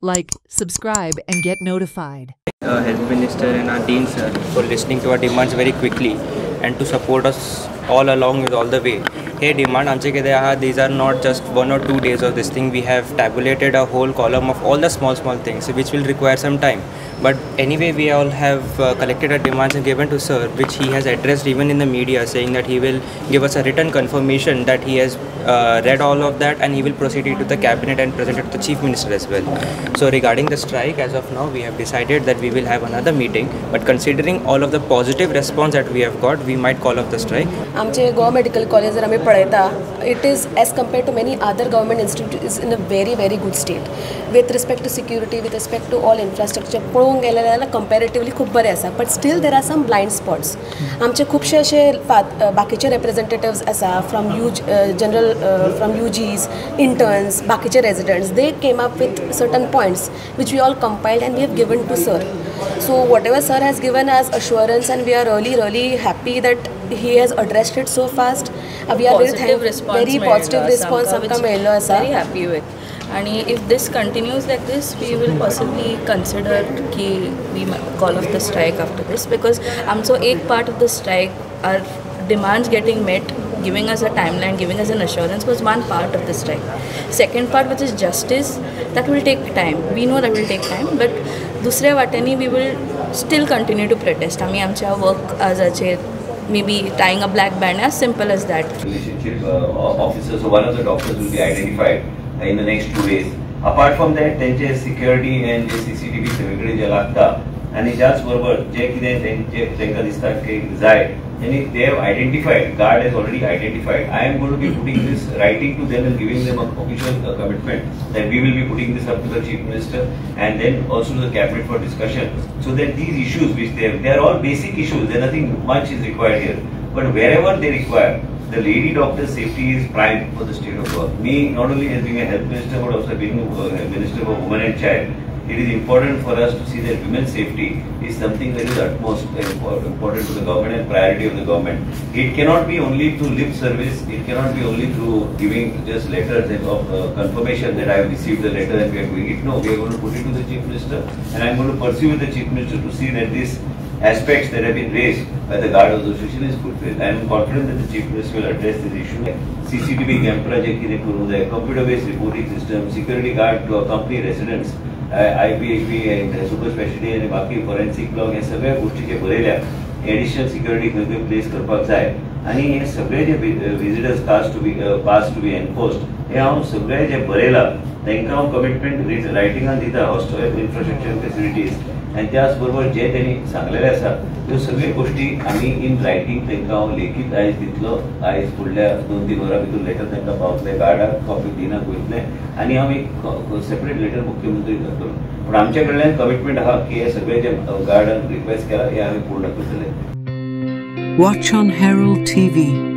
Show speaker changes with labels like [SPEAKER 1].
[SPEAKER 1] Like, subscribe, and get notified.
[SPEAKER 2] Health Minister and our Dean sir for listening to our demands very quickly and to support us all along with all the way. Hey demand आमचे कितें आहा, these are not just 1 or 2 days of this thing. We have tabulated a whole column of all the small things which will require some time. But anyway, we all have collected our demands and given to sir, which he has addressed even in the media, saying that he will give us a written confirmation that he has read all of that and he will proceed it to the cabinet and present it to the chief minister as well. So regarding the strike, as of now, we have decided that we will have another meeting. But considering all of the positive response that we have got, we might call off the strike.
[SPEAKER 3] आमचे Goa medical college जर आमी पळयता, it is as compared to many other government institutes is in a very good state with respect to security, with respect to all infrastructure. पळोवंक गेलें जाल्यार कंपॅरेटिवली खूब बरें आसा, but still there are some blind spots. आमचे खुबशे अशे बाकीचे रिप्रेझेंटेटिव्स आसा from general from UGs, interns, बाकीचे residents. They came up with certain points which we all compiled and we have given to sir. So whatever sir has given as assurance, and we are really happy that he has addressed it so fast. We are very positive response आमकां मेळ्ळो आसा.
[SPEAKER 4] Very happy with. And if this continues like this, we will possibly consider कि we call off the strike after this, because so एक part of the strike, our demands getting met, giving us a timeline, giving us an assurance, was one part of the strike. Second part, which is justice, that will take time. We know that will take time, but दुसऱ्या वाटेनी we will still continue to protest. आमी आमच्या work आजाचेर maybe tying a black band, as simple as that.
[SPEAKER 5] Relationship officers, so one of the doctors will be identified in the next 2 days. Apart from that, त्यांचे security and CCTV सगळीकडे जे लागता, आणि त्याच बरोबर जे कितें तांकां दिसता की जाय, they have identified, guard has already identified. I am going to be putting this, writing to them and giving them a official commitment that we will be putting this up to the Chief Minister and then also to the Cabinet for discussion, so that these issues which they are all basic issues, there nothing much is required here. But wherever they require, the lady doctor safety is prime for the state of Goa. Me, not only as being a health minister, but also being a minister for women and child, it is important for us to see that women's safety is something that is utmost important to the government and priority of the government. It cannot be only through lip service. It cannot be only through giving just letters of confirmation that I have received the letter and we are doing it. No, we are going to put it to the Chief Minister, and I am going to pursue with the Chief Minister to see that these aspects that have been raised by the Guard Association is fulfilled. I am confident that the Chief Minister will address this issue. CCTV camera जे कितें करूं जाय, computer based reporting system, security guard to accompany residents, IPHP and super specialty and बाकी forensic blog, हे सगळ्या गोष्टी जे बरयल्या, additional security खंय place करपाक जाय, आणि हे सगळे जे visitors pass to be enforced, हे हांव सगळे जे बरयला तांकां हांव कमिटमेंट रायटिंगान दिता, हॉस्टेल इन्फ्रास्ट्रक्चर फेसिलिटीज, आणि त्याच बरोबर जे त्यांनी सांगलेले आसा त्यो सगळ्यो गोष्टी आमी इन रायटिंग तांकां हांव लेखीत आयज दितलो. आयज फुडल्या 2-3 वरां भितर लेटर तांकां पावतले, गार्डाक कॉपी दिनाक वयतले, आनी हांव एक सेपरेट लेटर मुख्यमंत्री करतलो. पूण आमच्या कडल्यान कमिटमेंट आहा की हे सगळे जे गार्डान रिक्वेस्ट केला हे आमी पूर्ण करतले.
[SPEAKER 1] Watch on Herald TV.